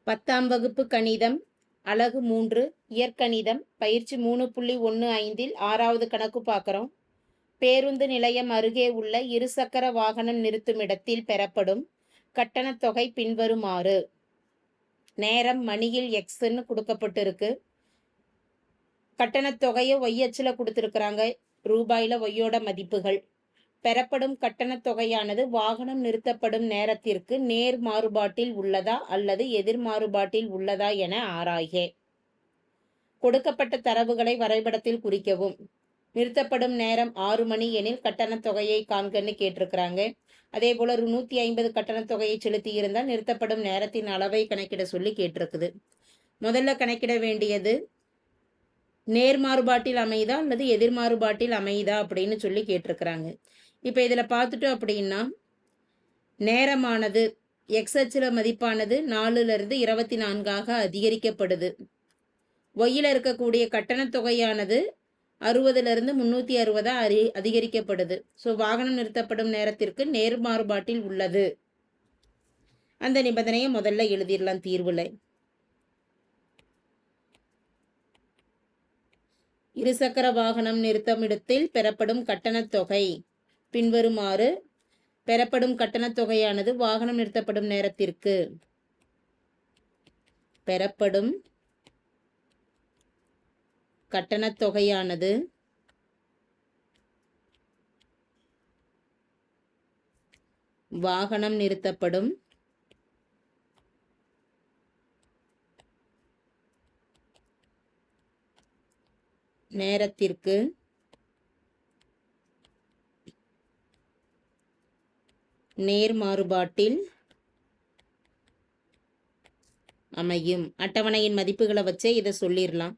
10ஆம் வகுப்பு கணிதம் அலகு 3 இயற்கணிதம் பயிற்சி 3.15 6வது கணக்கு பார்க்குறோம். பேருந்து நிலையம் அருகே உள்ள இருசக்கர வாகனம் நிறுத்துமிடத்தில் பெறப்படும் கட்டணத் தொகை பின்வருமாறு. நேரம் மணியில் எக்ஸ்ன்னு கொடுக்கப்பட்டிருக்கு. கட்டணத் தொகையை ஒய் அச்சில் கொடுத்துருக்குறாங்க. ரூபாயில் ஒய்யோட மதிப்புகள். பெறப்படும் கட்டணத் தொகையானது வாகனம் நிறுத்தப்படும் நேரத்திற்கு நேர் மாறுபாட்டில் உள்ளதா அல்லது எதிர் மாறுபாட்டில் உள்ளதா என ஆராய்க. கொடுக்கப்பட்ட தரவுகளை வரைபடத்தில் குறிக்கவும். நிறுத்தப்படும் நேரம் 6 மணி எனில் கட்டணத் தொகையை காண்கன்னு கேட்டிருக்கிறாங்க. அதே போல 150 கட்டணத் தொகையை செலுத்தி இருந்தால் நிறுத்தப்படும் நேரத்தின் அளவை கணக்கிட சொல்லி கேட்டிருக்குது. முதல்ல கணக்கிட வேண்டியது நேர் மாறுபாட்டில் அமைதா அல்லது எதிர் மாறுபாட்டில் அமைதா அப்படின்னு சொல்லி கேட்டிருக்கிறாங்க. இப்போ இதில் பார்த்துட்டோம் அப்படின்னா நேரமானது எக்ஸ் அச்சில் மதிப்பானது 4லிருந்து 24ஆக அதிகரிக்கப்படுது. ஒய்யில் இருக்கக்கூடிய கட்டணத் தொகையானது 60லிருந்து 360 அதிகரிக்கப்படுது. ஸோ வாகனம் நிறுத்தப்படும் நேரத்திற்கு நேர் மாறுபாட்டில் உள்ளது. அந்த நிபந்தனையை முதல்ல எழுதிடலாம் தீர்வில். இருசக்கர வாகனம் நிறுத்தமிடத்தில் பெறப்படும் கட்டணத் தொகை பின்வருமாறு. பெறப்படும் கட்டணத் தொகையானது வாகனம் நிறுத்தப்படும் நேரத்திற்கு பெறப்படும் கட்டணத் தொகையானது வாகனம் நிறுத்தப்படும் நேரத்திற்கு நேர் மாறுபாட்டில் அமையும். அட்டவணையின் மதிப்புகளை வச்சே இதை சொல்லிடலாம்.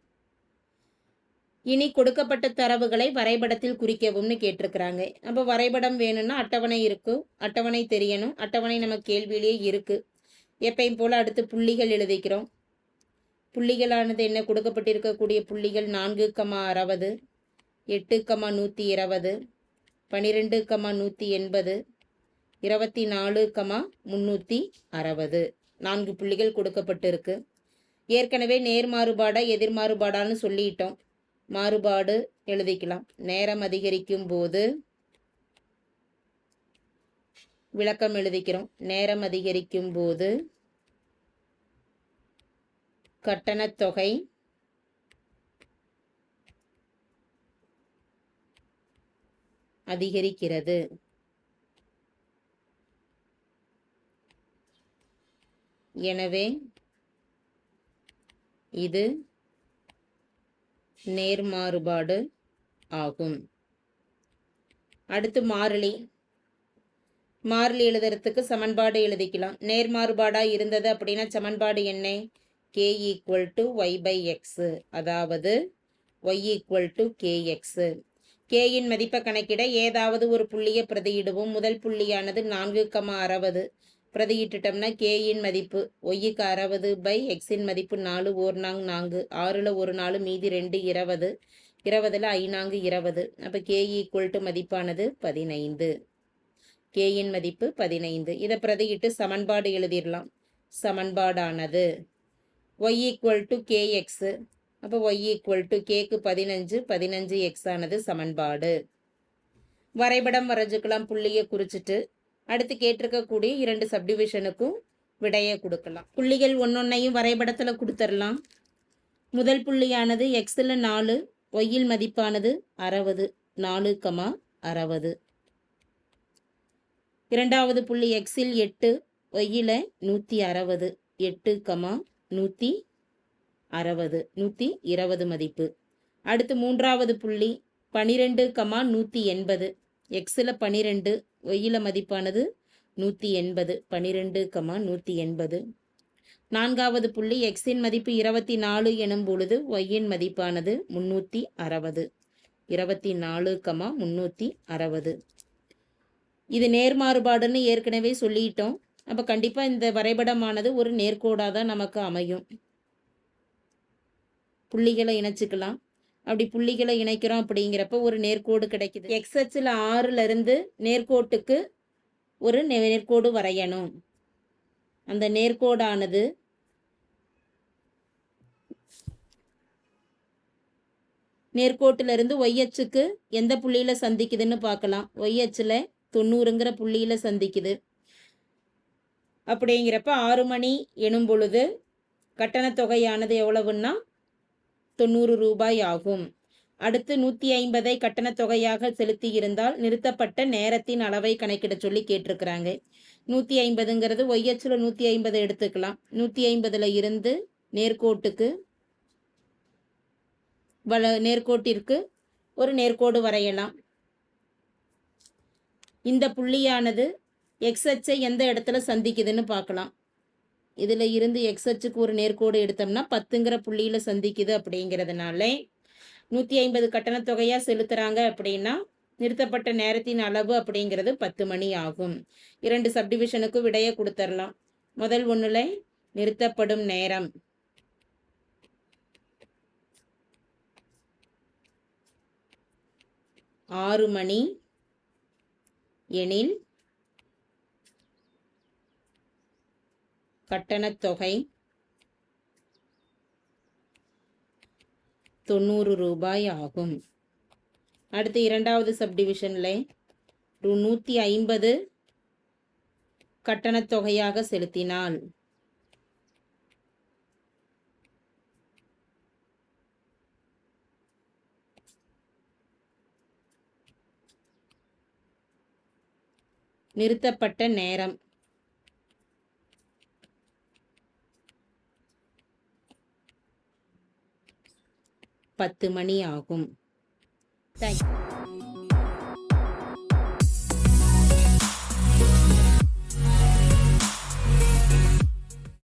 இனி கொடுக்கப்பட்ட தரவுகளை வரைபடத்தில் குறிக்கவும்னு கேட்டிருக்கிறாங்க. அப்போ வரைபடம் வேணும்னா அட்டவணை இருக்கும், அட்டவணை தெரியணும். அட்டவணை நம்ம கேள்வியிலேயே இருக்கு. எப்பயும் போல அடுத்து புள்ளிகள் எழுதிக்கிறோம். புள்ளிகளானது என்ன கொடுக்கப்பட்டிருக்கக்கூடிய புள்ளிகள் 4,60, 8,120, 12,180, 24,360. 4 புள்ளிகள் கொடுக்கப்பட்டிருக்கு. ஏற்கனவே நேர் மாறுபாடா எதிர் மாறுபாடான்னு சொல்லிட்டோம். மாறுபாடு எழுதிக்கலாம். நேரம் அதிகரிக்கும் போது விளக்கம் எழுதிக்கிறோம். நேரம் அதிகரிக்கும் போது கட்டணத் தொகை அதிகரிக்கிறது. எனவே இது நேர் மாறுபாடு ஆகும். அடுத்து மாறிலி. மாறிலி எழுதுறதுக்கு சமன்பாடு எழுதிக்கலாம். நேர் மாறுபாடா இருந்தது அப்படின்னா சமன்பாடு என்ன? k = y/x, அதாவது y = kx. k-யின் மதிப்பை கணக்கிட ஏதாவது ஒரு புள்ளியை பிரதியிடுவோம். முதல் புள்ளியானது 4,60. பிரதியிட்டுட்டோம்னா k-யின் மதிப்பு y-க்கு 60/x-இன் மதிப்பு 4, 1 நாங் 4, 6ல் 1 4 மீதி 2 20, 20ல் 5 நாங்கு 20. அப்போ k = மதிப்பானது 15. k-யின் மதிப்பு 15. இதை பிரதியிட்டு சமன்பாடு எழுதிடலாம். சமன்பாடானது y = kx. அப்போ y = k-க்கு 15, 15x ஆனது சமன்பாடு. வரைபடம் வரைஞ்சுக்கலாம். புள்ளியை குறிச்சிட்டு அடுத்து கேட்டிருக்கக்கூடிய 2 சப்டிவிஷனுக்கும் விடையை கொடுக்கலாம். புள்ளிகள் ஒன்னொன்னையும் வரைபடத்தில் கொடுத்துடலாம். முதல் புள்ளியானது எக்ஸில் 4, ஒய்யில் மதிப்பானது 60, 4,60. இரண்டாவது புள்ளி எக்ஸில் 8, ஒய்யில் 160, 8,160, 120 மதிப்பு. அடுத்து மூன்றாவது புள்ளி 12,180. எக்ஸில் 12, ஒய்யில் மதிப்பானது 180, 12,180. நான்காவது புள்ளி எக்ஸின் மதிப்பு 24 எனும் பொழுது ஒய்யின் மதிப்பானது 360, 24,360. இது நேர் மாறுபாடுன்னு ஏற்கனவே சொல்லிட்டோம். அப்போ கண்டிப்பாக இந்த வரைபடமானது ஒரு நேர்கோடாக தான் நமக்கு அமையும். புள்ளிகளை இணைச்சிக்கலாம். அப்படி புள்ளிகளை இணைக்கிறோம் அப்படிங்கிறப்ப ஒரு நேர்கோடு கிடைக்குது. எக்ஸ் அச்சில் 6லிருந்து நேர்கோட்டுக்கு ஒரு நேர்கோடு வரையணும். அந்த நேர்கோடானது நேர்கோட்டிலிருந்து ஒய் அச்சுக்கு எந்த புள்ளியில் சந்திக்குதுன்னு பார்க்கலாம். ஒய் அச்சில் 90ங்கிற புள்ளியில் சந்திக்குது. அப்படிங்கிறப்ப 6 மணி எனும் பொழுது கட்டணத்தொகையானது எவ்வளவுன்னா 90 ரூபாய் ஆகும். அடுத்து 150ஐ கட்டணத்தொகையாக செலுத்தி இருந்தால் நிறுத்தப்பட்ட நேரத்தின் அளவை கணக்கிட சொல்லி கேட்டிருக்கிறாங்க. 150ங்கிறது ஒய் அச்சில் 150 எடுத்துக்கலாம். 150ல் இருந்து நேர்கோட்டிற்கு ஒரு நேர்கோடு வரையலாம். இந்த புள்ளியானது எக்ஸ் அச்சை எந்த இடத்துல சந்திக்குதுன்னு பார்க்கலாம். இதில் இருந்து எக்ஸ் அச்சுக்கு ஒரு நேர்கோடு எடுத்தோம்னா 10ங்கிற புள்ளியில் சந்திக்குது. அப்படிங்கிறதுனால 150 கட்டணத்தொகையாக செலுத்துகிறாங்க அப்படின்னா நிறுத்தப்பட்ட நேரத்தின் அளவு அப்படிங்கிறது 10 மணி ஆகும். 2 சப்டிவிஷனுக்கு விடையை கொடுத்துடலாம். முதல் ஒன்றில் நிறுத்தப்படும் நேரம் ஆறு மணி எனில் கட்டணத்தொகை 90 ரூபாய் ஆகும். அடுத்து இரண்டாவது சப்டிவிஷனில் 150 கட்டணத்தொகையாக செலுத்தினால் நிறுத்தப்பட்ட நேரம் 10 மணி ஆகும். தேங்க்யூ.